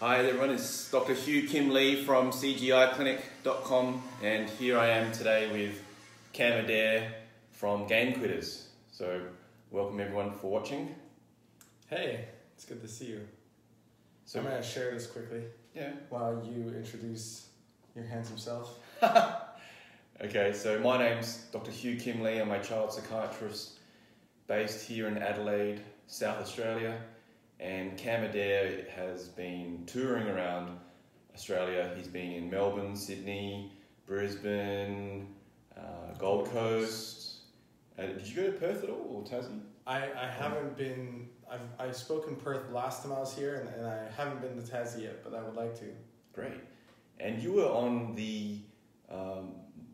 Hi everyone, it's Dr. Hugh Kim Lee from cgiclinic.com, and here I am today with Cam Adair from Game Quitters. So welcome everyone for watching. Hey, it's good to see you. So I'm going to share this quickly while you introduce your handsome self. Okay, so my name's Dr. Hugh Kim Lee. I'm a child psychiatrist based here in Adelaide, South Australia. And Cam Adair has been touring around Australia. He's been in Melbourne, Sydney, Brisbane, Gold Coast. Did you go to Perth at all, or Tassie? I haven't been. I spoke in Perth last time I was here, and I haven't been to Tassie yet, but I would like to. Great. And you were on the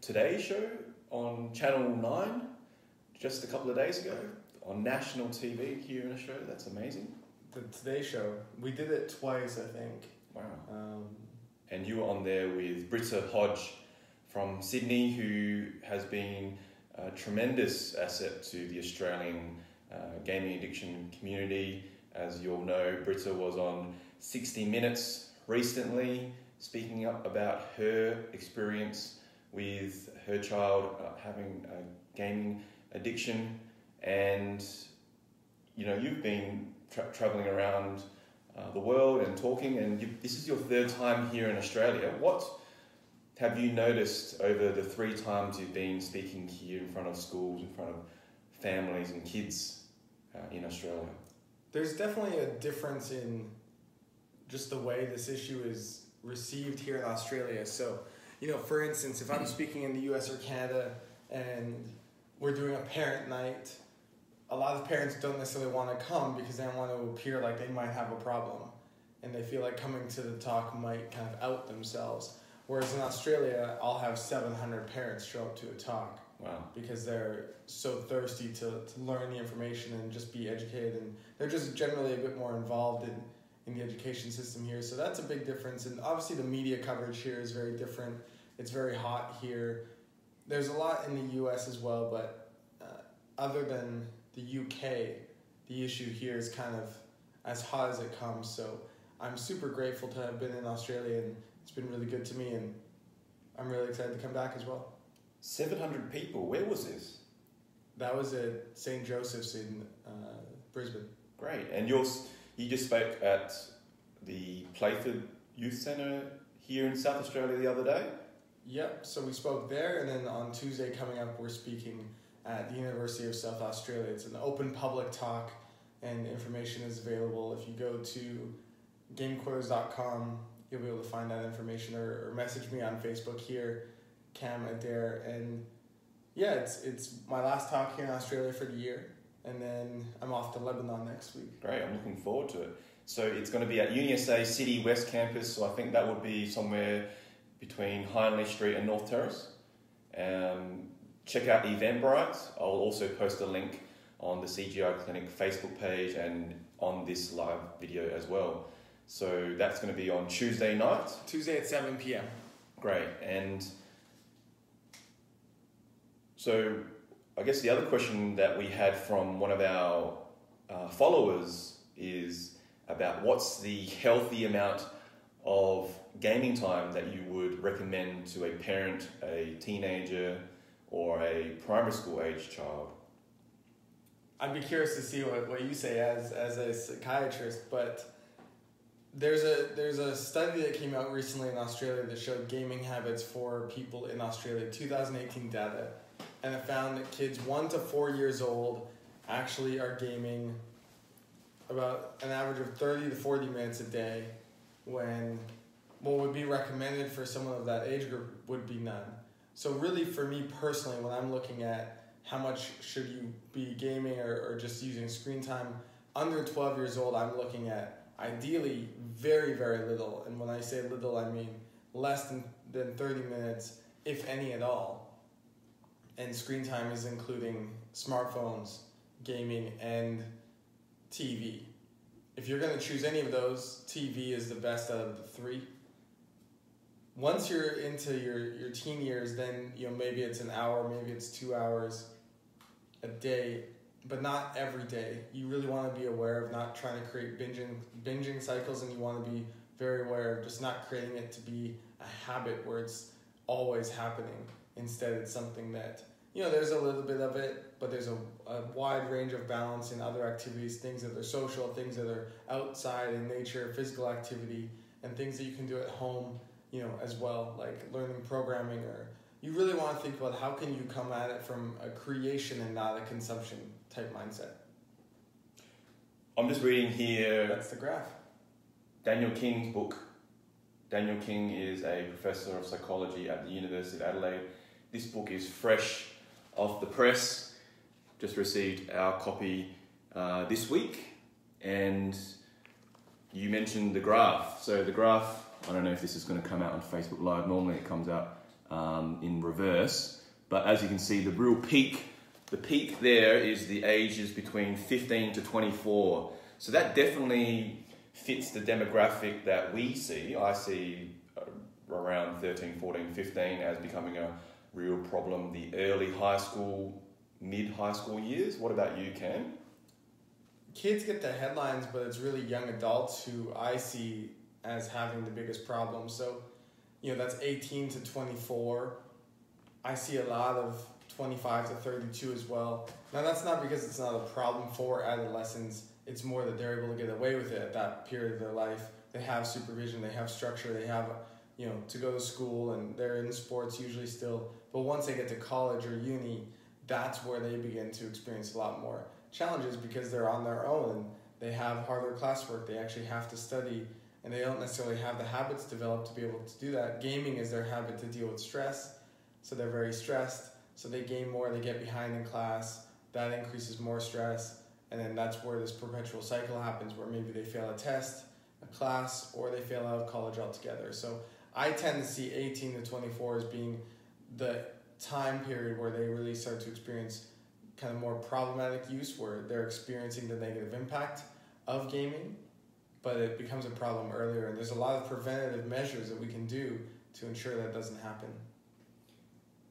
Today Show on Channel 9 just a couple of days ago on national TV here in Australia. That's amazing. The Today Show. We did it twice, I think. Wow. And you were on there with Britta Hodge from Sydney, who has been a tremendous asset to the Australian gaming addiction community. As you all know, Britta was on 60 Minutes recently, speaking up about her experience with her child having a gaming addiction. And, you know, you've been travelling around the world and talking, and this is your third time here in Australia. What have you noticed over the 3 times you've been speaking here in front of schools, in front of families and kids in Australia? There's definitely a difference in just the way this issue is received here in Australia. So, you know, for instance, if I'm speaking in the US or Canada and we're doing a parent night, a lot of parents don't necessarily want to come because they don't want to appear like they might have a problem, and they feel like coming to the talk might kind of out themselves. Whereas in Australia, I'll have 700 parents show up to a talk. Wow. Because they're so thirsty to learn the information and just be educated, and they're just generally a bit more involved in the education system here. So that's a big difference. And obviously the media coverage here is very different. It's very hot here. There's a lot in the US as well, but other than the UK, the issue here is kind of as hot as it comes. So I'm super grateful to have been in Australia, and it's been really good to me, and I'm really excited to come back as well. 700 people. Where was this? That was at St. Joseph's in Brisbane. Great. And you just spoke at the Playford Youth Centre here in South Australia the other day? Yep. So we spoke there, and then on Tuesday coming up, we're speaking at the University of South Australia. It's an open public talk, and information is available. If you go to cgiclinic.com, you'll be able to find that information, or message me on Facebook here, Cam Adair. And yeah, it's my last talk here in Australia for the year, and then I'm off to Lebanon next week. Great, I'm looking forward to it. So it's going to be at UniSA City West Campus, so I think that would be somewhere between Hindley Street and North Terrace. Check out Eventbrite. I'll also post a link on the CGI Clinic Facebook page and on this live video as well. So that's going to be on Tuesday night. Tuesday at 7 p.m. Great. And so I guess the other question that we had from one of our followers is about what's the healthy amount of gaming time that you would recommend to a parent, a teenager, or a primary school age child? I'd be curious to see what you say as a psychiatrist, but there's a study that came out recently in Australia that showed gaming habits for people in Australia, 2018 data, and it found that kids 1 to 4 years old actually are gaming about an average of 30 to 40 minutes a day, when what would be recommended for someone of that age group would be none. So really, for me personally, when I'm looking at how much should you be gaming or just using screen time, under 12 years old, I'm looking at ideally very, very little. And when I say little, I mean less than 30 minutes, if any at all. And screen time is including smartphones, gaming, and TV. If you're going to choose any of those, TV is the best out of the 3. Once you're into your teen years, then maybe it's an hour, maybe it's 2 hours a day, but not every day. You really want to be aware of not trying to create binging cycles, and you want to be very aware of just not creating it to be a habit where it's always happening. Instead, it's something that, there's a little bit of it, but there's a wide range of balance in other activities, things that are social, things that are outside in nature, physical activity, and things that you can do at home, as well, like learning programming. Or you really want to think about how can you come at it from a creation and not a consumption type mindset. I'm just reading here. That's the graph. Daniel King's book. Daniel King is a professor of psychology at the University of Adelaide. This book is fresh off the press. Just received our copy this week. And you mentioned the graph. So the graph, I don't know if this is going to come out on Facebook Live. Normally it comes out in reverse. But as you can see, the real peak, the peak there is the ages between 15 to 24. So that definitely fits the demographic that we see. I see around 13, 14, 15 as becoming a real problem. The early high school, mid-high school years. What about you, Cam? Kids get the headlines, but it's really young adults who I see as having the biggest problem. So, that's 18 to 24. I see a lot of 25 to 32 as well. Now, that's not because it's not a problem for adolescents. It's more that they're able to get away with it at that period of their life. They have supervision, they have structure, they have, to go to school, and they're in sports usually still. But once they get to college or uni, that's where they begin to experience a lot more challenges because they're on their own and they have harder classwork. They actually have to study, and they don't necessarily have the habits developed to be able to do that. Gaming is their habit to deal with stress, so they're very stressed. So they game more, they get behind in class, that increases more stress, and then that's where this perpetual cycle happens where maybe they fail a test, a class, or they fail out of college altogether. So I tend to see 18 to 24 as being the time period where they really start to experience kind of more problematic use, where they're experiencing the negative impact of gaming, but it becomes a problem earlier, and there's a lot of preventative measures that we can do to ensure that doesn't happen.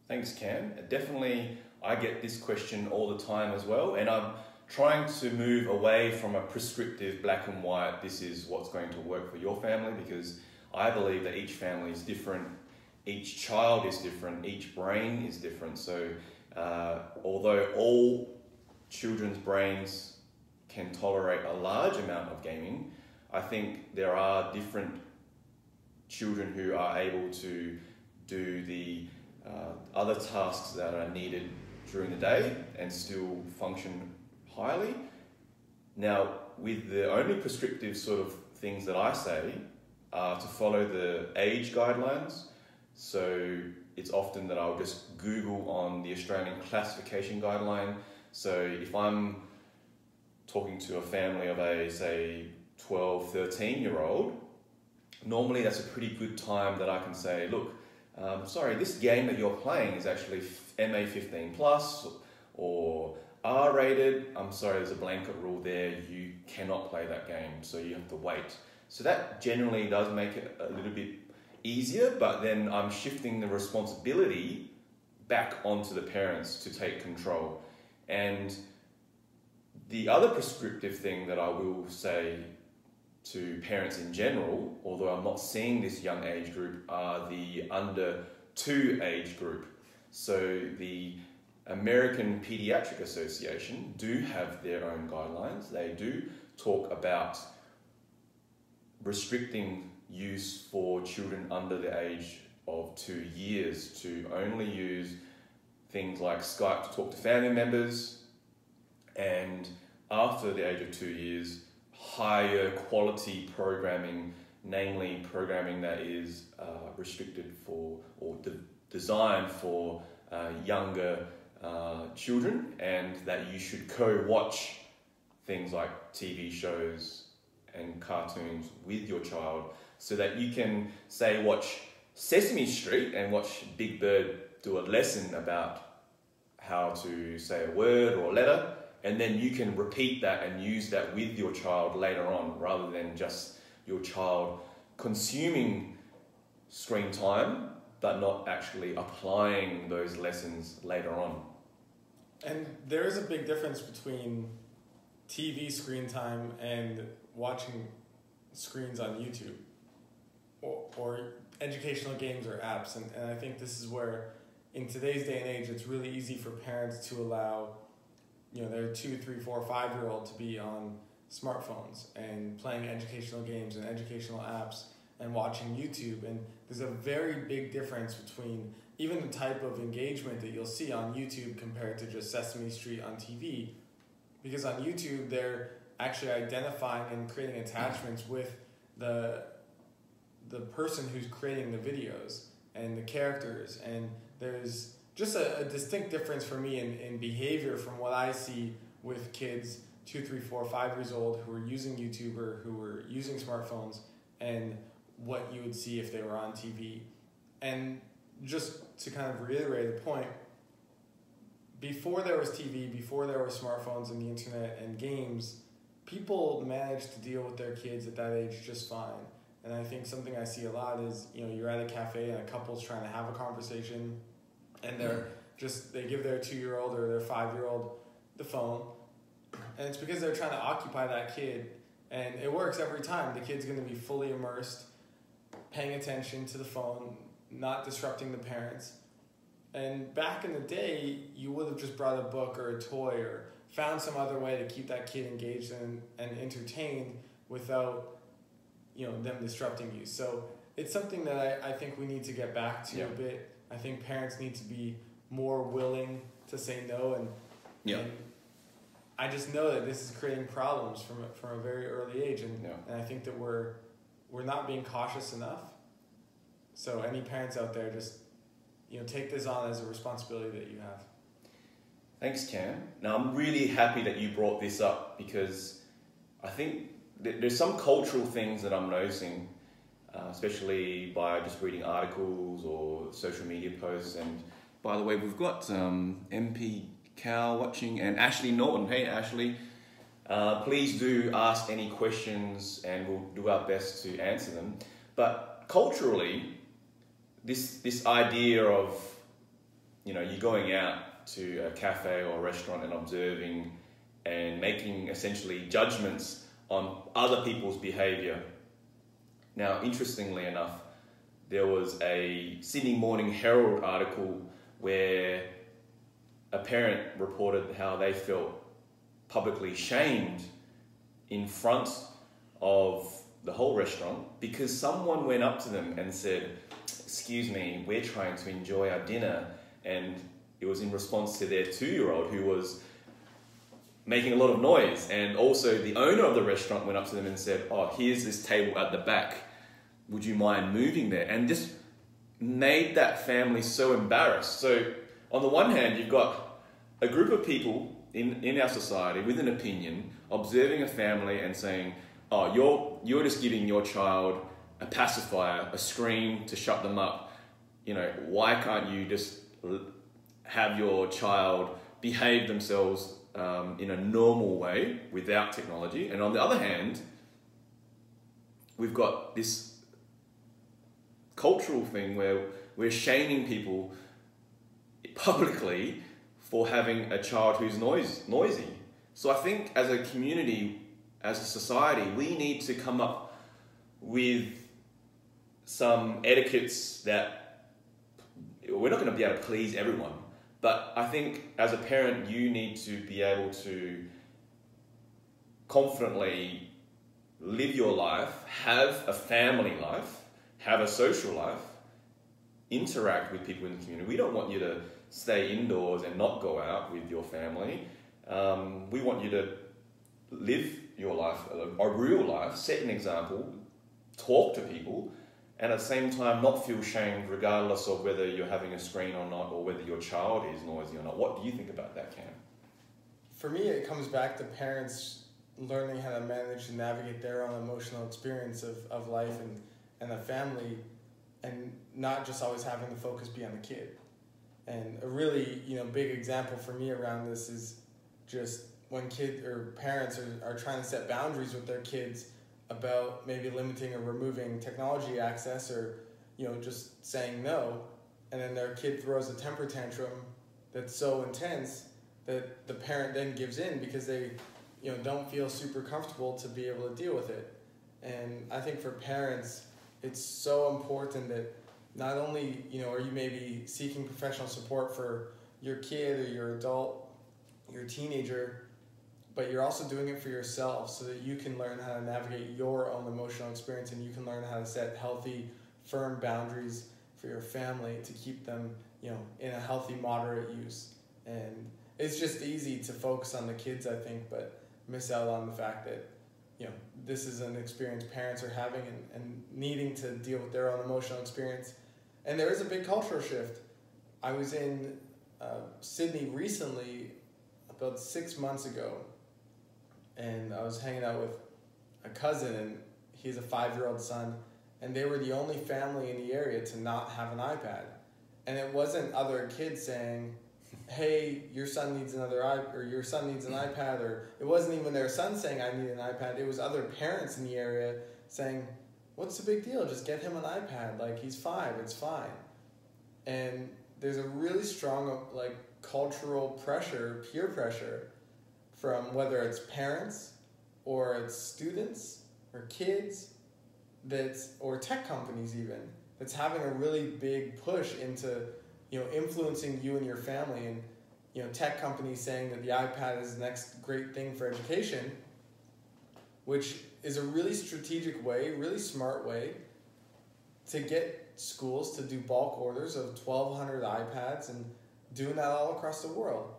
Thanks, Cam. Definitely, I get this question all the time as well, and I'm trying to move away from a prescriptive black and white, this is what's going to work for your family, because I believe that each family is different, each child is different, each brain is different. So although all children's brains can tolerate a large amount of gaming, I think there are different children who are able to do the other tasks that are needed during the day and still function highly. Now, with the only prescriptive sort of things that I say are to follow the age guidelines. So it's often that I'll just Google on the Australian classification guideline. So if I'm talking to a family of a, say, 12, 13-year-old, normally that's a pretty good time that I can say, look, sorry, this game that you're playing is actually MA 15 plus or R-rated. I'm sorry, there's a blanket rule there. You cannot play that game, so you have to wait. So that generally does make it a little bit easier, but then I'm shifting the responsibility back onto the parents to take control. And the other prescriptive thing that I will say to parents in general, although I'm not seeing this young age group, are the under 2 age group. So the American Pediatric Association do have their own guidelines. They do talk about restricting use for children under the age of 2 years to only use things like Skype to talk to family members, and after the age of 2 years, higher quality programming, namely programming that is restricted for or designed for younger children, and that you should co-watch things like TV shows and cartoons with your child, so that you can, say, watch Sesame Street and watch Big Bird do a lesson about how to say a word or a letter, and then you can repeat that and use that with your child later on, rather than just your child consuming screen time but not actually applying those lessons later on. And there is a big difference between TV screen time and watching screens on YouTube. or educational games or apps. And I think this is where, in today's day and age, it's really easy for parents to allow, their 2, 3, 4, 5-year-old to be on smartphones and playing educational games and educational apps and watching YouTube. And there's a very big difference between even the type of engagement that you'll see on YouTube compared to just Sesame Street on TV. Because on YouTube, they're actually identifying and creating attachments with the person who's creating the videos and the characters. And there's just a distinct difference for me in behavior from what I see with kids 2, 3, 4, 5 years old who are using YouTube or who are using smartphones, and what you would see if they were on TV. And just to kind of reiterate the point, before there was TV, before there were smartphones and the internet and games, people managed to deal with their kids at that age just fine. And I think something I see a lot is, you're at a cafe and a couple's trying to have a conversation, and they give their 2-year-old or their 5-year-old the phone, and it's because they're trying to occupy that kid, and it works every time. The kid's going to be fully immersed, paying attention to the phone, not disrupting the parents. And back in the day, you would have just brought a book or a toy or found some other way to keep that kid engaged and entertained without, them disrupting you. So it's something that I think we need to get back to a bit. I think parents need to be more willing to say no, and I just know that this is creating problems from a very early age, and I think that we're not being cautious enough. So any parents out there, just take this on as a responsibility that you have. Thanks, Cam. Now, I'm really happy that you brought this up, because I think there's some cultural things that I'm noticing, especially by just reading articles or social media posts. And by the way, we've got MP Cal watching and Ashley Norton. Hey, Ashley. Please do ask any questions and we'll do our best to answer them. But culturally, this idea of, you going out to a cafe or a restaurant and observing and making essentially judgments on other people's behaviour. Now, interestingly enough, there was a Sydney Morning Herald article where a parent reported how they felt publicly shamed in front of the whole restaurant because someone went up to them and said, "Excuse me, we're trying to enjoy our dinner." And it was in response to their 2-year-old who was making a lot of noise. And also the owner of the restaurant went up to them and said, "Oh, here's this table at the back. Would you mind moving there?" And just made that family so embarrassed. So on the one hand, you've got a group of people in our society with an opinion, observing a family and saying, "Oh, you're just giving your child a pacifier, a screen to shut them up. Why can't you just have your child behave themselves in a normal way without technology?" And on the other hand, we've got this cultural thing where we're shaming people publicly for having a child who's noisy. So I think as a community, as a society, we need to come up with some etiquettes that we're not going to be able to please everyone. But I think as a parent, you need to be able to confidently live your life, have a family life, have a social life, interact with people in the community. We don't want you to stay indoors and not go out with your family. We want you to live your life, a real life, set an example, talk to people, and at the same time not feel shamed regardless of whether you're having a screen or not, or whether your child is noisy or not. What do you think about that, Cam? For me, it comes back to parents learning how to manage and navigate their own emotional experience of life and a family, and not just always having the focus be on the kid. And a really big example for me around this is just when kids or parents are trying to set boundaries with their kids about maybe limiting or removing technology access, or just saying no, and then their kid throws a temper tantrum that's so intense that the parent then gives in because they don't feel super comfortable to be able to deal with it. And I think for parents, it's so important that not only, are you maybe seeking professional support for your kid or your adult, your teenager, but you're also doing it for yourself so that you can learn how to navigate your own emotional experience, and you can learn how to set healthy, firm boundaries for your family to keep them, in a healthy, moderate use. And it's just easy to focus on the kids, I think, but miss out on the fact that, this is an experience parents are having and needing to deal with their own emotional experience. And there is a big cultural shift. I was in Sydney recently, about 6 months ago, and I was hanging out with a cousin, and he has a 5-year-old son, and they were the only family in the area to not have an iPad. And it wasn't other kids saying, hey, your son needs an iPad, or it wasn't even their son saying, I need an iPad. It was other parents in the area saying, what's the big deal? Just get him an iPad. Like, he's 5, it's fine. And there's a really strong, cultural pressure, peer pressure, from whether it's parents or it's students or kids or tech companies even, that's having a really big push into influencing you and your family. And tech companies saying that the iPad is the next great thing for education, which is a really strategic way, really smart way to get schools to do bulk orders of 1,200 iPads and doing that all across the world.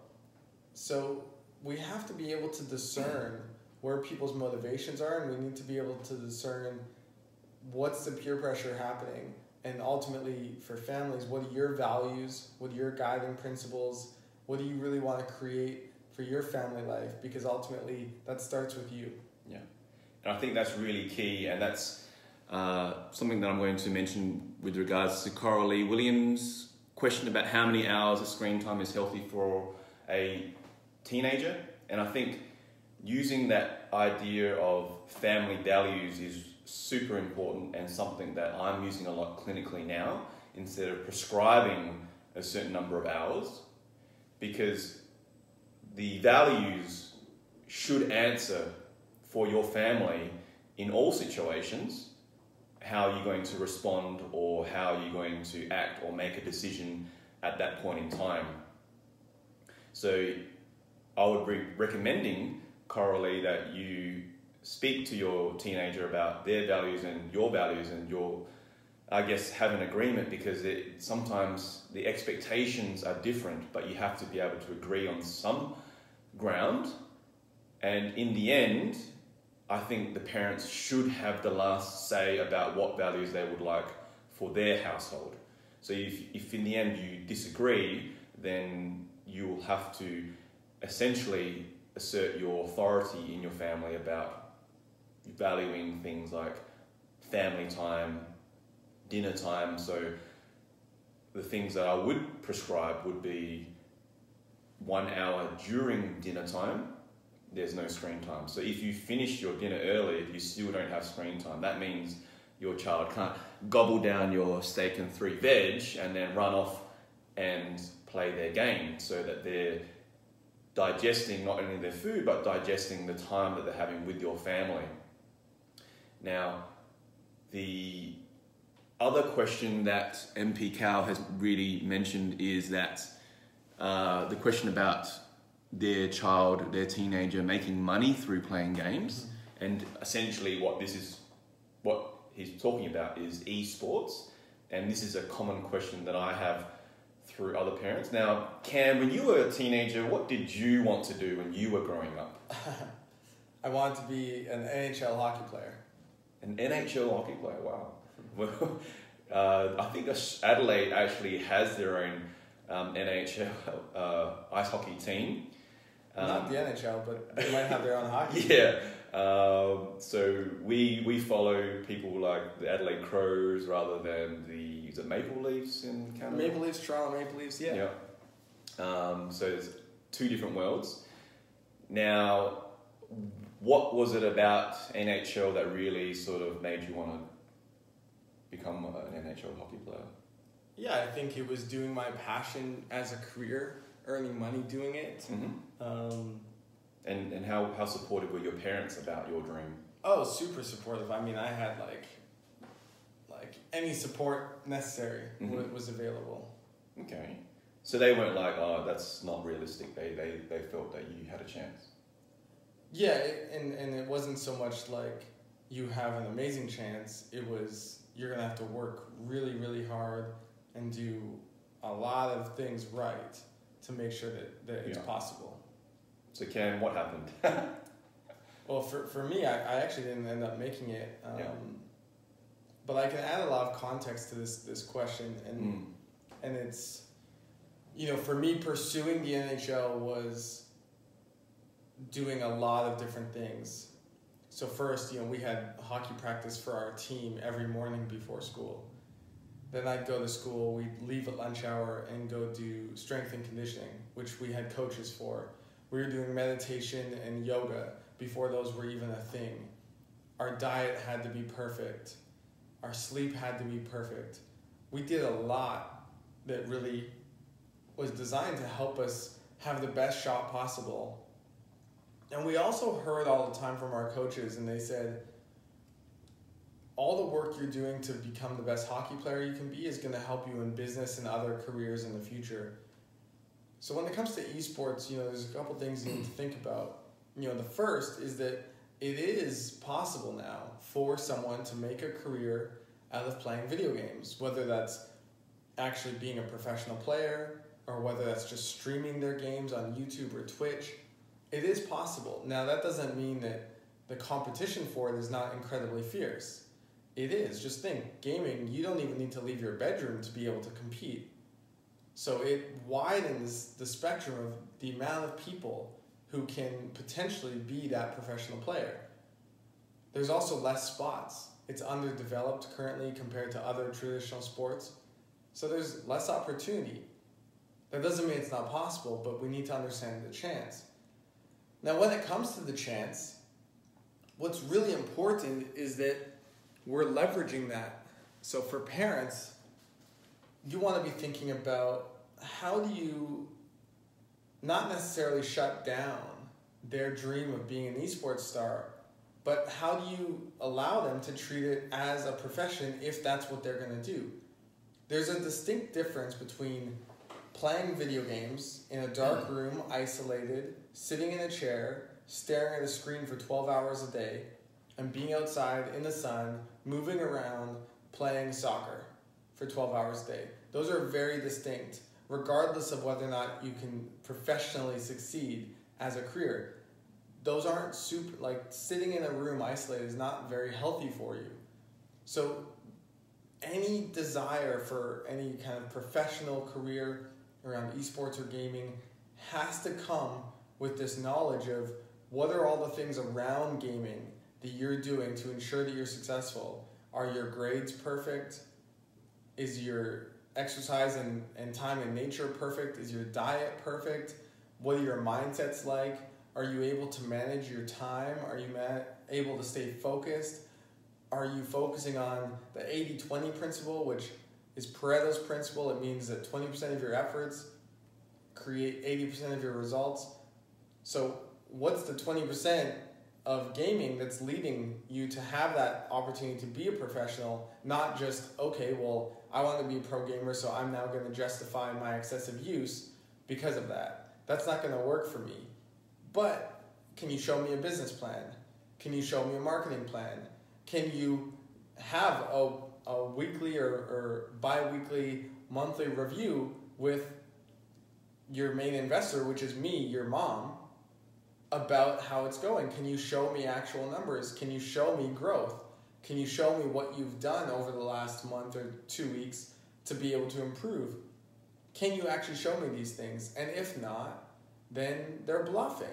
So we have to be able to discern where people's motivations are, and we need to be able to discern what's the peer pressure happening. And ultimately, for families, what are your values? What are your guiding principles? What do you really want to create for your family life? Because ultimately, that starts with you. Yeah. And I think that's really key, and that's something that I'm going to mention with regards to Coralie Williams' question about how many hours of screen time is healthy for a teenager. And I think using that idea of family values is super important, and something that I'm using a lot clinically now, instead of prescribing a certain number of hours, because the values should answer for your family in all situations, how you're going to respond or how you're going to act or make a decision at that point in time. So I would be recommending, Coralie, that you speak to your teenager about their values and your values, and have an agreement, because sometimes the expectations are different, but you have to be able to agree on some ground. And in the end, I think the parents should have the last say about what values they would like for their household. So if in the end you disagree, then you will have to essentially assert your authority in your family about valuing things like family time, dinner time. So the things that I would prescribe would be 1 hour during dinner time, there's no screen time. So if you finish your dinner early, you still don't have screen time. That means your child can't gobble down your steak and 3 veg and then run off and play their game, so that they're digesting not only their food, but digesting the time that they're having with your family. Now, the other question that MP Cow has really mentioned is that the question about their child, their teenager, making money through playing games. And essentially what he's talking about is eSports. And this is a common question that I have through other parents. Now, Cam, when you were a teenager, what did you want to do when you were growing up? I wanted to be an NHL hockey player. An NHL hockey player, wow. Well, I think Adelaide actually has their own NHL ice hockey team. Not the NHL, but they might have their own hockey. Yeah. So we follow people like the Adelaide Crows rather than is it Maple Leafs in Canada? Maple Leafs, Toronto Maple Leafs, yeah. So there's 2 different worlds. Now, what was it about NHL that really sort of made you want to become an NHL hockey player? Yeah, I think it was doing my passion as a career, earning money doing it. Mm-hmm. And how supportive were your parents about your dream? Oh, super supportive. I mean, I had like any support necessary was available. Okay. So they weren't like, oh, that's not realistic. They felt that you had a chance. Yeah, and it wasn't so much like you have an amazing chance. It was you're going to have to work really, really hard and do a lot of things right to make sure that it's possible. So Cam, what happened? Well, for me, I actually didn't end up making it. But I can add a lot of context to this question. And it's, for me, pursuing the NHL was doing a lot of different things. So first, we had hockey practice for our team every morning before school. Then I'd go to school, we'd leave at lunch hour and go do strength and conditioning, which we had coaches for. We were doing meditation and yoga before those were even a thing. Our diet had to be perfect. Our sleep had to be perfect. We did a lot that really was designed to help us have the best shot possible. And we also heard all the time from our coaches, and they said, all the work you're doing to become the best hockey player you can be is going to help you in business and other careers in the future. So when it comes to eSports, there's a couple things you need to think about. The first is that it is possible now for someone to make a career out of playing video games, whether that's actually being a professional player or whether that's just streaming their games on YouTube or Twitch. It is possible. Now, that doesn't mean that the competition for it is not incredibly fierce. It is. Just think, gaming, you don't even need to leave your bedroom to be able to compete. So it widens the spectrum of the amount of people who can potentially be that professional player. There's also less spots. It's underdeveloped currently compared to other traditional sports. So there's less opportunity. That doesn't mean it's not possible, but we need to understand the chance. Now, when it comes to the chance, what's really important is that we're leveraging that. So for parents, you want to be thinking about how do you not necessarily shut down their dream of being an esports star, but how do you allow them to treat it as a profession if that's what they're going to do? There's a distinct difference between playing video games in a dark room, isolated, sitting in a chair, staring at a screen for 12 hours a day, and being outside in the sun, moving around, playing soccer for 12 hours a day. Those are very distinct, regardless of whether or not you can professionally succeed as a career. Those aren't sitting in a room isolated is not very healthy for you. So any desire for any kind of professional career around esports or gaming has to come with this knowledge of what are all the things around gaming that you're doing to ensure that you're successful. Are your grades perfect? Is your exercise and time in nature perfect? Is your diet perfect? What are your mindsets like? Are you able to manage your time? Are you able to stay focused? Are you focusing on the 80-20 principle, which is Pareto's principle? It means that 20% of your efforts create 80% of your results. So what's the 20% of gaming that's leading you to have that opportunity to be a professional, not just, okay, well, I want to be a pro gamer, so I'm now going to justify my excessive use because of that. That's not going to work for me. But can you show me a business plan? Can you show me a marketing plan? Can you have a weekly or bi-weekly, monthly review with your main investor, which is me, your mom, about how it's going? Can you show me actual numbers? Can you show me growth? Can you show me what you've done over the last month or 2 weeks to be able to improve? Can you actually show me these things? And if not, then they're bluffing.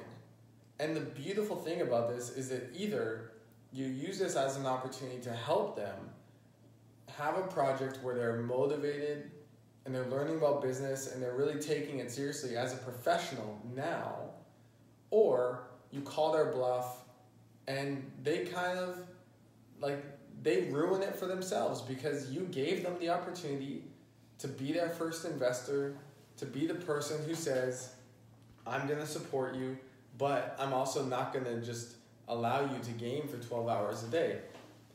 And the beautiful thing about this is that either you use this as an opportunity to help them have a project where they're motivated and they're learning about business and they're really taking it seriously as a professional now, or you call their bluff and they kind of they ruin it for themselves because you gave them the opportunity to be their first investor, to be the person who says, I'm going to support you, but I'm also not going to just allow you to game for 12 hours a day.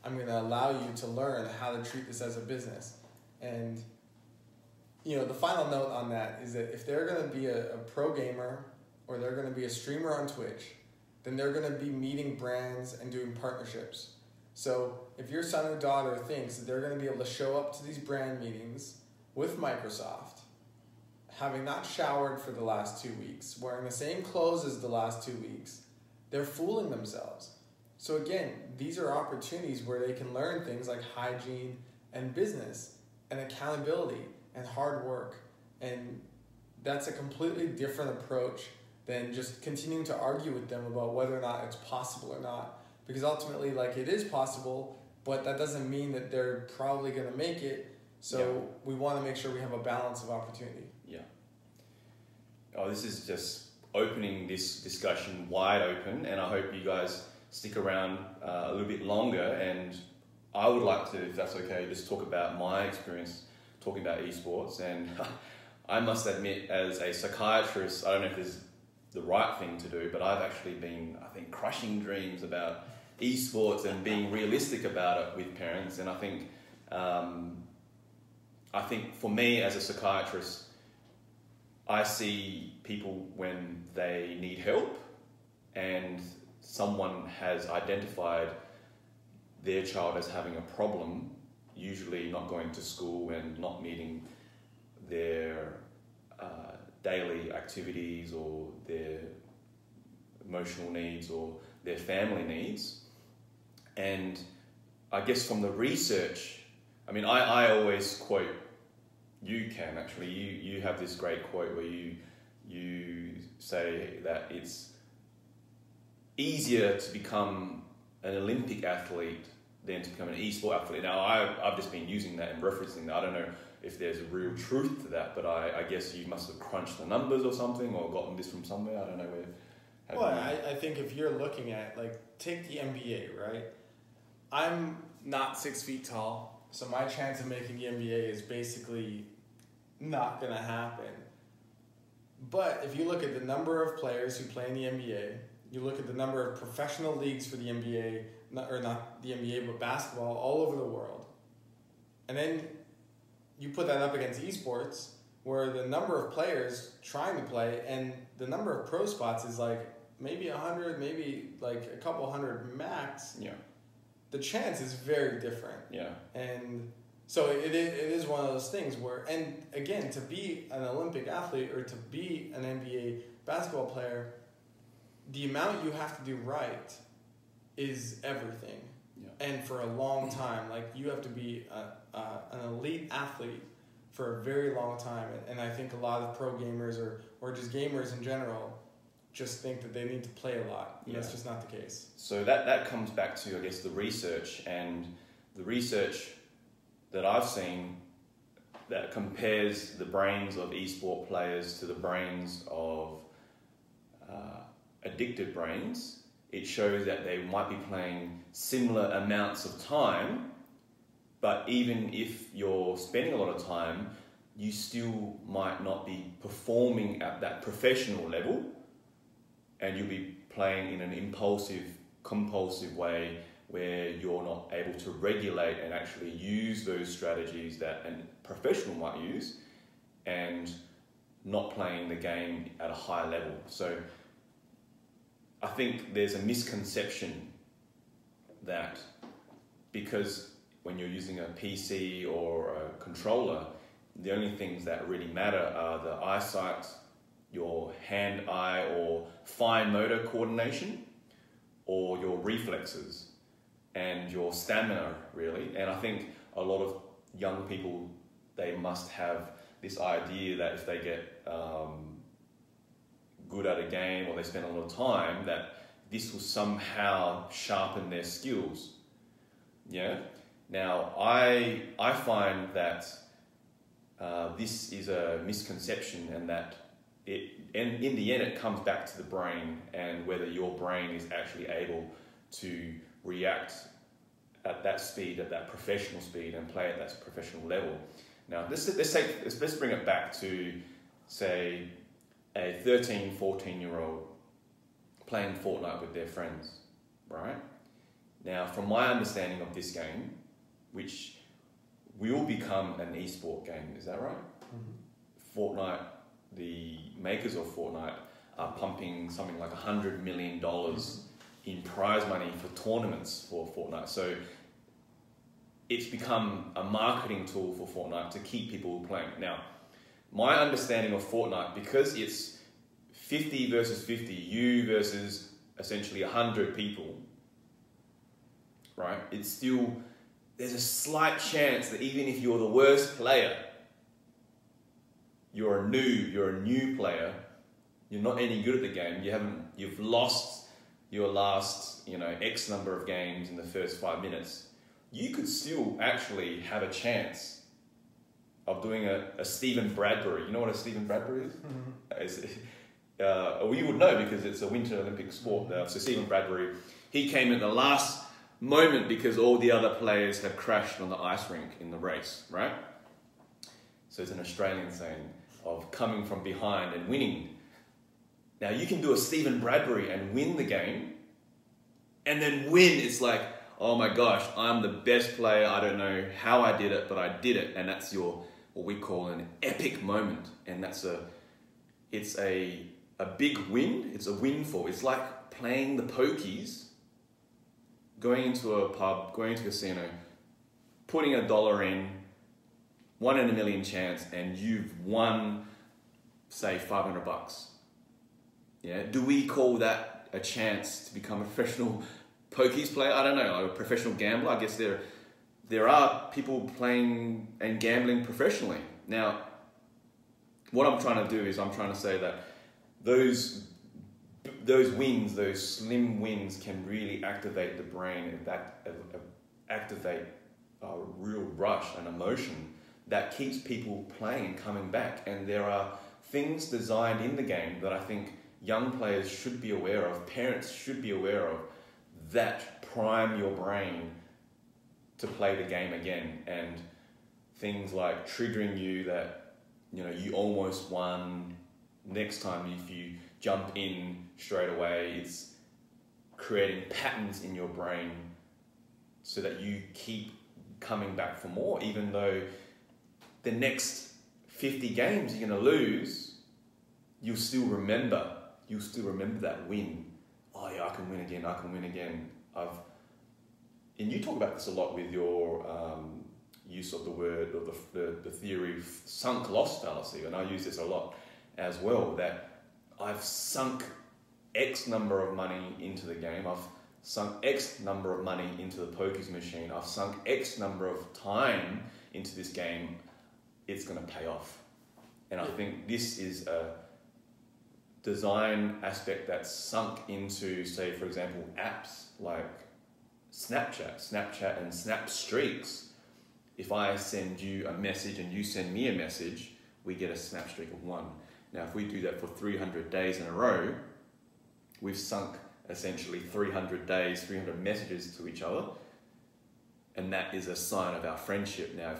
I'm going to allow you to learn how to treat this as a business. And, the final note on that is that if they're going to be a pro gamer or they're going to be a streamer on Twitch, then they're going to be meeting brands and doing partnerships. So if your son or daughter thinks that they're going to be able to show up to these brand meetings with Microsoft, having not showered for the last 2 weeks, wearing the same clothes as the last 2 weeks, they're fooling themselves. So again, these are opportunities where they can learn things like hygiene and business and accountability and hard work. And that's a completely different approach than just continuing to argue with them about whether or not it's possible or not. Because ultimately, it is possible, but that doesn't mean that they're probably going to make it. So we want to make sure we have a balance of opportunity. Yeah. Oh, this is just opening this discussion wide open, and I hope you guys stick around a little bit longer. And I would like to, if that's okay, just talk about my experience talking about esports. And I must admit, as a psychiatrist, I don't know if this is the right thing to do, but I've actually been, I think, crushing dreams about esports and being realistic about it with parents. And I think for me as a psychiatrist, I see people when they need help and someone has identified their child as having a problem, usually not going to school and not meeting their daily activities or their emotional needs or their family needs. And I guess from the research, I always quote, you can actually, you have this great quote where you say that it's easier to become an Olympic athlete than to become an e-sport athlete. Now, I've just been using that and referencing that. I don't know if there's a real truth to that, but I guess you must have crunched the numbers or something or gotten this from somewhere. I don't know where. Well, I think if you're looking at, take the NBA, right? I'm not 6 feet tall, so my chance of making the NBA is basically not going to happen. But if you look at the number of players who play in the NBA, you look at the number of professional leagues for the NBA, not the NBA, but basketball all over the world. And then you put that up against esports, where the number of players trying to play and the number of pro spots is maybe 100, maybe a couple hundred max. Yeah. The chance is very different. Yeah. And so it is one of those things where, and again, to be an Olympic athlete or to be an NBA basketball player, the amount you have to do right is everything. Yeah. And for a long time, you have to be an elite athlete for a very long time. And I think a lot of pro gamers or just gamers in general just think that they need to play a lot. And that's just not the case. So that comes back to, I guess, the research, and the research that I've seen that compares the brains of esport players to the brains of addicted brains. It shows that they might be playing similar amounts of time, but even if you're spending a lot of time, you still might not be performing at that professional level, and you'll be playing in an impulsive, compulsive way where you're not able to regulate and actually use those strategies that a professional might use, and not playing the game at a high level. So I think there's a misconception that because when you're using a PC or a controller, the only things that really matter are the eyesight, your hand-eye or fine motor coordination, or your reflexes and your stamina, really. And I think a lot of young people, they must have this idea that if they get good at a game or they spend a lot of time, that this will somehow sharpen their skills. Yeah. Now, I find that this is a misconception, and that and in the end it comes back to the brain and whether your brain is actually able to react at that speed, at that professional speed, and play at that professional level. Now, let's bring it back to, say, a 13, 14-year-old playing Fortnite with their friends, right? Now, from my understanding of this game, which will become an esport game, is that right? Mm-hmm. Fortnite, the makers of Fortnite, are pumping something like $100 million in prize money for tournaments for Fortnite. So it's become a marketing tool for Fortnite to keep people playing. Now, my understanding of Fortnite, because it's 50 versus 50, you versus essentially 100 people, right? It's still, there's a slight chance that even if you're the worst player, you're a new player, you're not any good at the game, you've lost your last, X number of games in the first 5 minutes, you could still actually have a chance of doing a Stephen Bradbury. You know what a Stephen Bradbury is? Mm-hmm. You would know because it's a Winter Olympic sport. So Stephen Bradbury, he came in the last moment because all the other players had crashed on the ice rink in the race, right? So it's an Australian saying of coming from behind and winning. Now you can do a Stephen Bradbury and win the game, and then win, it's like, oh my gosh, I'm the best player. I don't know how I did it, but I did it. And that's what we call an epic moment. And it's a big win. It's a windfall. It's like playing the pokies, going into a pub, going to a casino, putting $1 in, 1 in a million chance, and you've won, say, $500. Yeah. Do we call that a chance to become a professional pokies player? I don't know, a professional gambler. I guess there are people playing and gambling professionally. Now, what I'm trying to do is I'm trying to say that those wins, those slim wins, can really activate the brain and activate a real rush and emotion that keeps people playing and coming back. And there are things designed in the game that I think young players should be aware of, parents should be aware of, that prime your brain to play the game again. And things like triggering you that, you almost won. Next time if you jump in straight away, it's creating patterns in your brain so that you keep coming back for more, even though the next 50 games you're going to lose, you'll still remember that win. Oh yeah, I can win again. And you talk about this a lot with your use of the word, or the theory of sunk loss fallacy, and I use this a lot as well, that I've sunk X number of money into the game, I've sunk X number of money into the pokies machine, I've sunk X number of time into this game, it's going to pay off. And I think this is a design aspect that's sunk into, say, for example, apps like Snapchat and Snap Streaks. If I send you a message and you send me a message, we get a Snap Streak of 1. Now, if we do that for 300 days in a row, we've sunk essentially 300 days, 300 messages to each other. And that is a sign of our friendship. Now,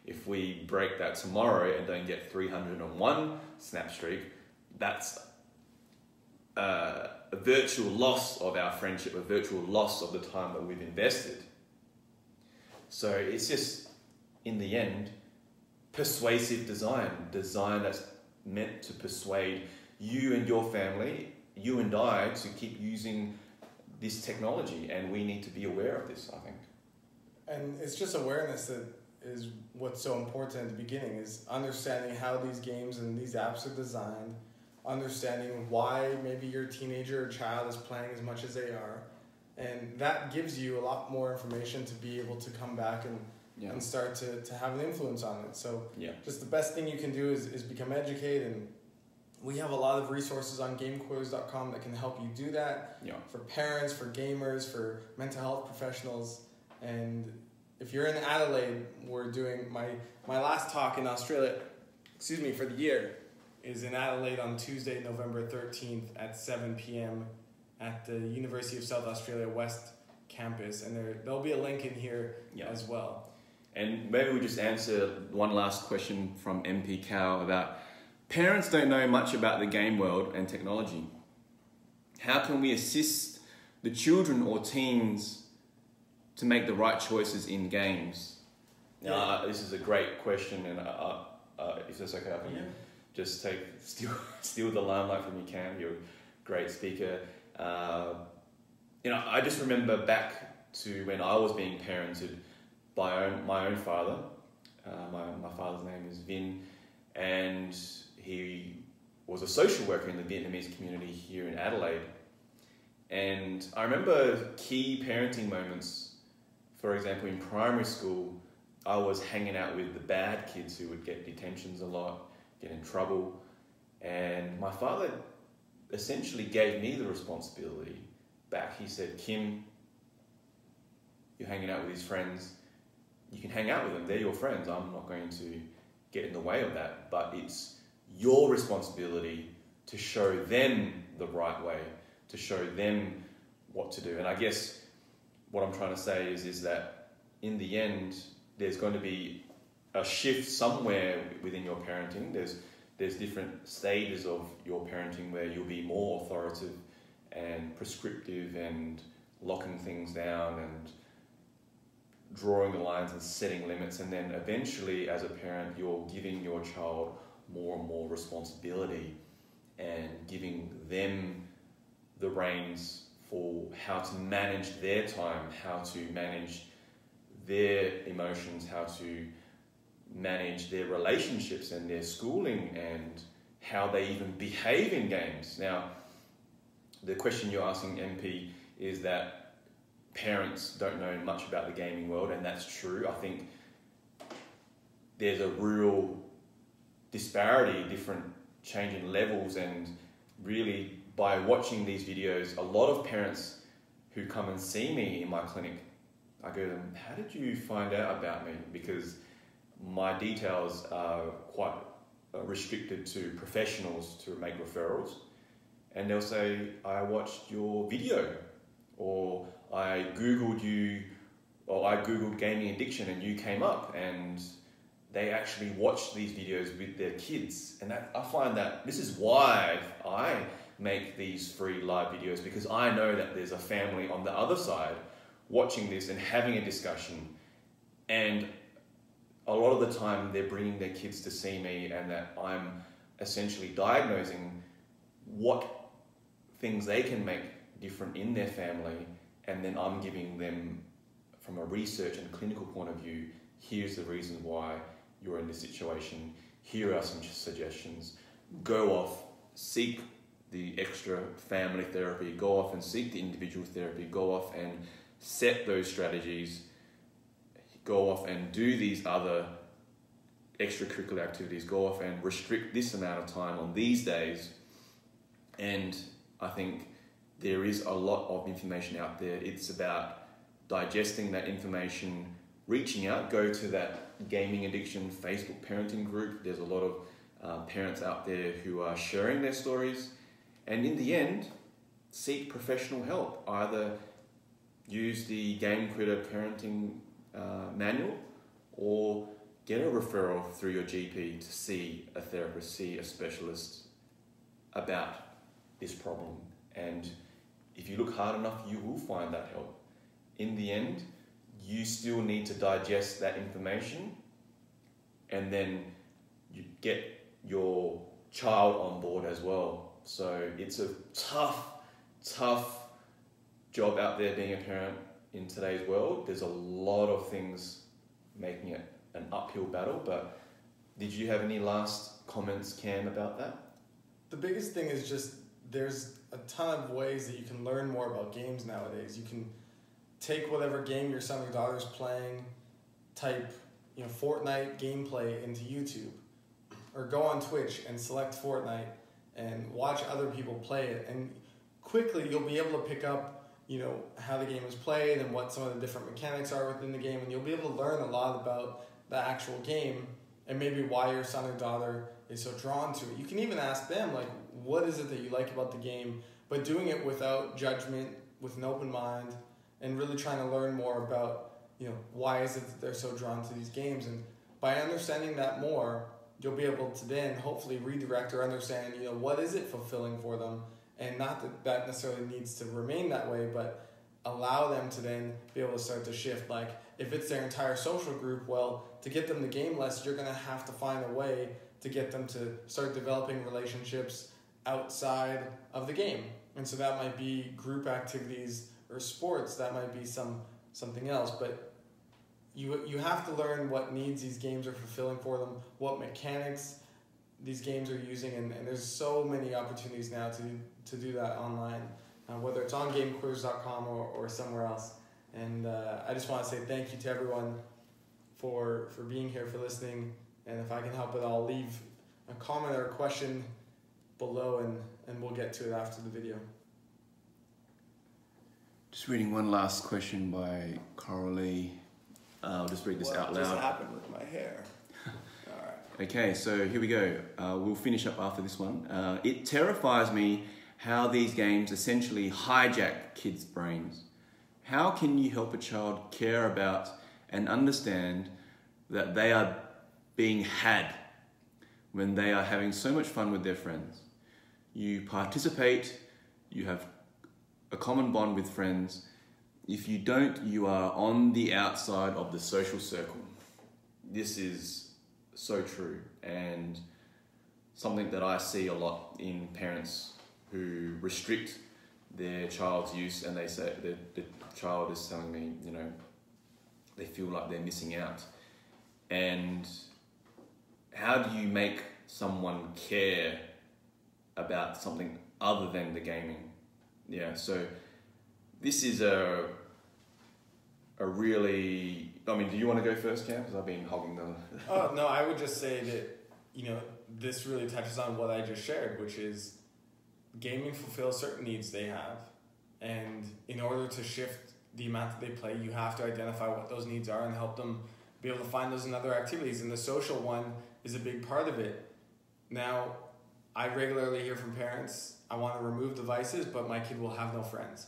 if we break that tomorrow and don't get 301 Snap Streak, that's a virtual loss of our friendship, a virtual loss of the time that we've invested. So it's just, in the end, persuasive design that's meant to persuade you and your family, you and I, to keep using this technology, and we need to be aware of this, I think. And it's just awareness that is what's so important at the beginning, is understanding how these games and these apps are designed, understanding why maybe your teenager or child is playing as much as they are, and that gives you a lot more information to be able to come back and start to have an influence on it. So just the best thing you can do is become educated, and we have a lot of resources on gamequiz.com that can help you do that, for parents, for gamers, for mental health professionals. And if you're in Adelaide, we're doing my last talk in Australia, for the year, is in Adelaide on Tuesday, November 13th at 7 p.m. at the University of South Australia West campus. And there'll be a link in here as well. And maybe we just answer one last question from MP Cow about parents don't know much about the game world and technology. How can we assist the children or teens to make the right choices in games? Now, this is a great question, and if that's okay, I can just steal the limelight from you, Cam. You're a great speaker. I just remember back to when I was being parented by my own father. My father's name is Vin, and he was a social worker in the Vietnamese community here in Adelaide. And I remember key parenting moments. For example, in primary school, I was hanging out with the bad kids who would get detentions a lot, get in trouble. And my father essentially gave me the responsibility back. He said, Kim, you're hanging out with these friends. You can hang out with them. They're your friends. I'm not going to get in the way of that. But it's your responsibility to show them the right way, to show them what to do. And I guess what I'm trying to say is that in the end, there's going to be a shift somewhere within your parenting. There's different stages of your parenting where you'll be more authoritative and prescriptive and locking things down and drawing the lines and setting limits. And then eventually, as a parent, you're giving your child more and more responsibility and giving them the reins for how to manage their time, how to manage their emotions, how to manage their relationships and their schooling, and how they even behave in games. Now, the question you're asking, MP, is that parents don't know much about the gaming world, and that's true. I think there's a real disparity, different changing levels, and really by watching these videos, a lot of parents who come and see me in my clinic, I go to them, how did you find out about me? Because my details are quite restricted to professionals to make referrals. And they'll say, I watched your video, or I Googled you, or I Googled gaming addiction and you came up, and they actually watch these videos with their kids. And I find that this is why I make these free live videos, because I know that there's a family on the other side watching this and having a discussion. And a lot of the time they're bringing their kids to see me, and that I'm essentially diagnosing what things they can make different in their family, and then I'm giving them, from a research and clinical point of view, here's the reason why you're in this situation, here are some suggestions. Go off, seek the extra family therapy, go off and seek the individual therapy, go off and set those strategies, go off and do these other extracurricular activities, go off and restrict this amount of time on these days. And I think there is a lot of information out there. It's about digesting that information, reaching out, go to that gaming addiction Facebook parenting group. There's a lot of parents out there who are sharing their stories. And in the end, seek professional help. Either use the Game Critter parenting manual, or get a referral through your GP to see a therapist, see a specialist about this problem. And if you look hard enough, you will find that help. In the end, you still need to digest that information, and then you get your child on board as well. So it's a tough job out there being a parent in today's world. There's a lot of things making it an uphill battle. But did you have any last comments, Cam, about that? The biggest thing is just there's a ton of ways that you can learn more about games nowadays. You can take whatever game your son or daughter's playing, type Fortnite gameplay into YouTube, or go on Twitch and select Fortnite and watch other people play it, and quickly you'll be able to pick up how the game is played and what some of the different mechanics are within the game, and you'll be able to learn a lot about the actual game and maybe why your son or daughter is so drawn to it. You can even ask them, like, what is it that you like about the game, but doing it without judgment, with an open mind, and really trying to learn more about why is it that they're so drawn to these games. And by understanding that more, you'll be able to then hopefully redirect or understand what is it fulfilling for them. And not that necessarily needs to remain that way, but allow them to then be able to start to shift. Like if it's their entire social group, well, to get them to game less, you're going to have to find a way to get them to start developing relationships outside of the game. And so that might be group activities or sports, that might be something else, but you have to learn what needs these games are fulfilling for them, what mechanics these games are using, and there's so many opportunities now to do that online, whether it's on gamequiz.com or somewhere else. And I just want to say thank you to everyone for being here, for listening, and if I can help at all, leave a comment or a question below, and we'll get to it after the video. Just reading one last question by Coralie. I'll just read this out loud. What just happened with my hair? All right. Okay, so here we go. We'll finish up after this one. It terrifies me how these games essentially hijack kids' brains. How can you help a child care about and understand that they are being had when they are having so much fun with their friends? You participate, you have a common bond with friends. If you don't, you are on the outside of the social circle. This is so true, and something that I see a lot in parents who restrict their child's use, and they say the child is telling me, you know, they feel like they're missing out. And how do you make someone care about something other than the gaming? Yeah, so this is a really, I mean, do you want to go first, Cam? Because I've been hogging the... Oh, no, I would just say that, you know, this really touches on what I just shared, which is gaming fulfills certain needs they have. And in order to shift the amount that they play, you have to identify what those needs are and help them be able to find those in other activities. And the social one is a big part of it. Now, I regularly hear from parents, I want to remove devices, but my kid will have no friends.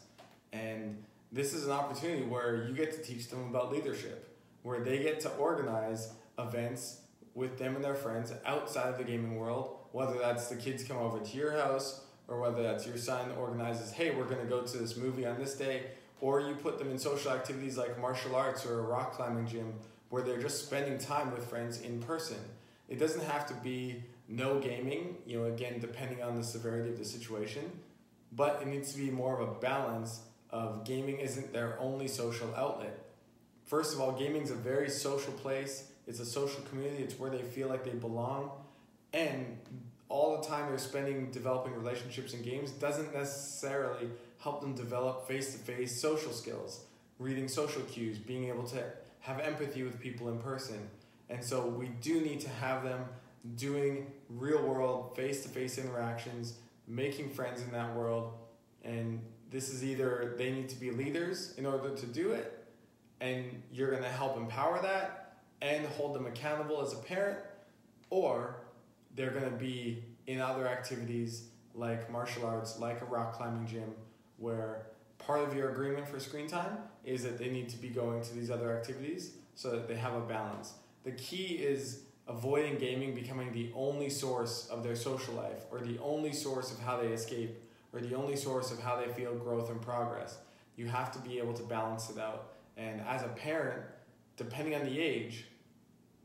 And this is an opportunity where you get to teach them about leadership, where they get to organize events with them and their friends outside of the gaming world, whether that's the kids come over to your house, or whether that's your son organizes, hey, we're going to go to this movie on this day, or you put them in social activities like martial arts or a rock climbing gym, where they're just spending time with friends in person. It doesn't have to be no gaming, you know, again, depending on the severity of the situation, but it needs to be more of a balance of gaming isn't their only social outlet. First of all, gaming is a very social place. It's a social community. It's where they feel like they belong. And all the time they're spending developing relationships in games doesn't necessarily help them develop face-to-face social skills, reading social cues, being able to have empathy with people in person. And so we do need to have them doing real-world, face-to-face interactions, making friends in that world. And this is either they need to be leaders in order to do it, and you're going to help empower that and hold them accountable as a parent, or they're going to be in other activities like martial arts, like a rock climbing gym, where part of your agreement for screen time is that they need to be going to these other activities so that they have a balance. The key is avoiding gaming becoming the only source of their social life, or the only source of how they escape, or the only source of how they feel growth and progress. You have to be able to balance it out. And as a parent, depending on the age,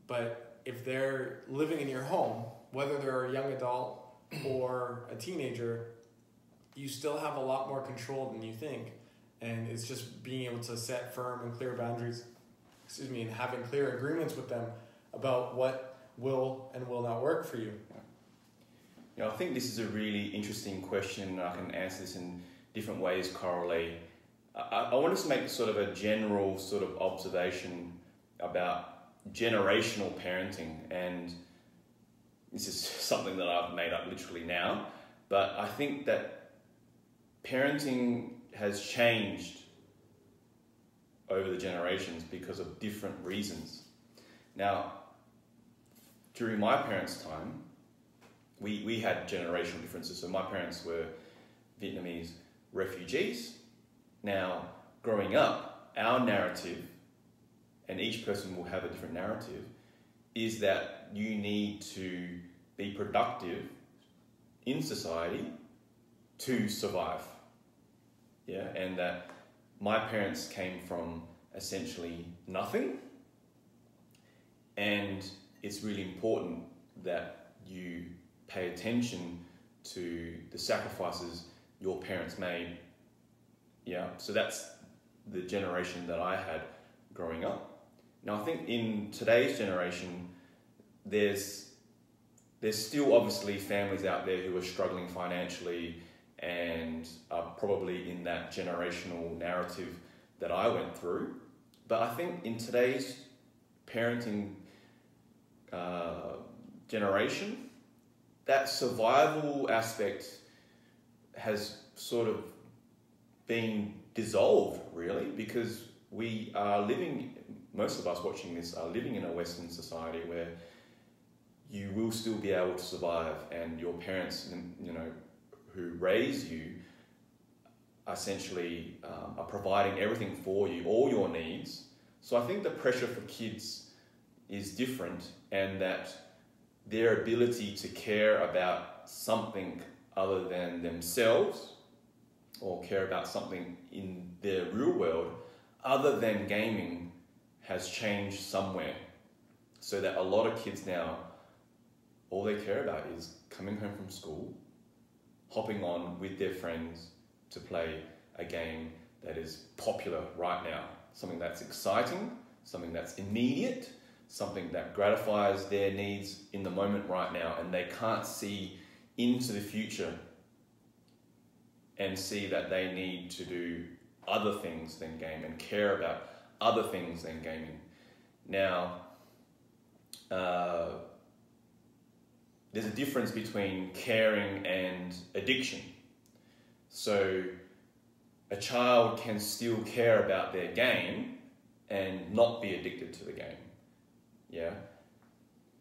but if they're living in your home, whether they're a young adult or a teenager, you still have a lot more control than you think. And it's just being able to set firm and clear boundaries, and having clear agreements with them about what will and will not work for you. You know, I think this is a really interesting question. I can answer this in different ways, Coralie. I want us to make sort of a general sort of observation about generational parenting, and this is something that I've made up literally now, but I think that parenting has changed over the generations because of different reasons. Now, during my parents' time, we had generational differences. So my parents were Vietnamese refugees. Now, growing up, our narrative, and each person will have a different narrative, is that you need to be productive in society to survive. Yeah, and that my parents came from essentially nothing, and it's really important that you pay attention to the sacrifices your parents made. Yeah, so that's the generation that I had growing up. Now I think in today's generation, there's still obviously families out there who are struggling financially and are probably in that generational narrative that I went through. But I think in today's parenting generation, that survival aspect has sort of been dissolved, really, because we are living, most of us watching this are living in a Western society where you will still be able to survive, and your parents, you know, who raise you essentially are providing everything for you, all your needs. So I think the pressure for kids is different, and that their ability to care about something other than themselves, or care about something in their real world other than gaming, has changed somewhere. So that a lot of kids now, all they care about is coming home from school, hopping on with their friends to play a game that is popular right now. Something that's exciting, something that's immediate, something that gratifies their needs in the moment right now, and they can't see into the future and see that they need to do other things than game and care about other things than gaming. Now, there's a difference between caring and addiction. So a child can still care about their game and not be addicted to the game. Yeah.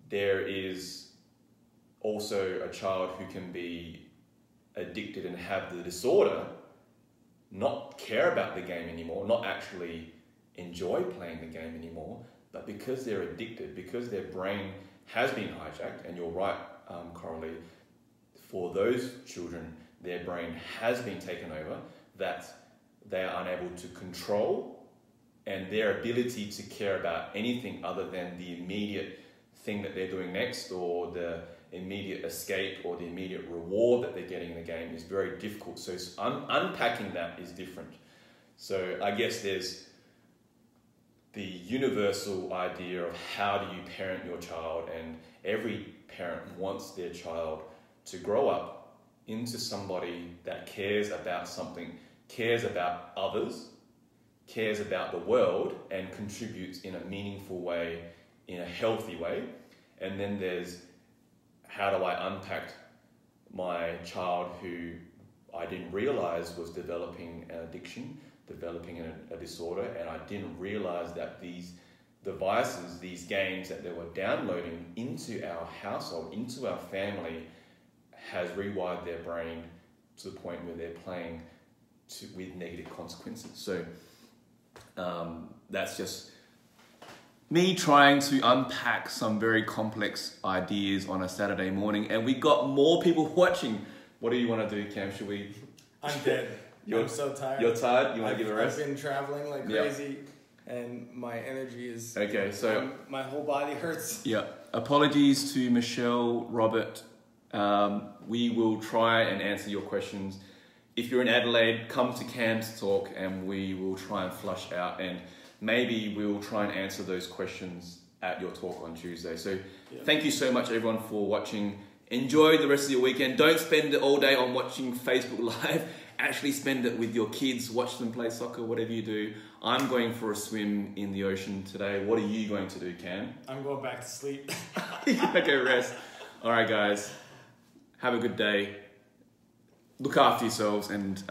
There is also a child who can be addicted and have the disorder, not care about the game anymore, not actually enjoy playing the game anymore, but because they're addicted, because their brain has been hijacked, and you're right, Coralie, for those children, their brain has been taken over, that they are unable to control, and their ability to care about anything other than the immediate thing that they're doing next, or the immediate escape, or the immediate reward that they're getting in the game, is very difficult. So unpacking that is different. So I guess there's the universal idea of how do you parent your child, and every parent wants their child to grow up into somebody that cares about something, cares about others, cares about the world, and contributes in a meaningful way, in a healthy way. And then there's, how do I unpack my child who I didn't realize was developing an addiction, developing a disorder, and I didn't realize that these devices, these games that they were downloading into our household, into our family, has rewired their brain to the point where they're playing with negative consequences. So that's just me trying to unpack some very complex ideas on a Saturday morning, and we got more people watching. What do you want to do, Cam? Should we? I'm dead. I'm so tired. You're tired? You want to give a rest? I've been traveling like crazy, and my energy is... Okay, so... my whole body hurts. Yeah. Apologies to Michelle, Robert. We will try and answer your questions. If you're in Adelaide, come to Cam's talk, and we will try and flush out, and maybe we'll try and answer those questions at your talk on Tuesday. So thank you so much, everyone, for watching. Enjoy the rest of your weekend. Don't spend it all day on watching Facebook Live. Actually spend it with your kids. Watch them play soccer, whatever you do. I'm going for a swim in the ocean today. What are you going to do, Cam? I'm going back to sleep. Okay, rest. All right, guys. Have a good day. Look after yourselves, and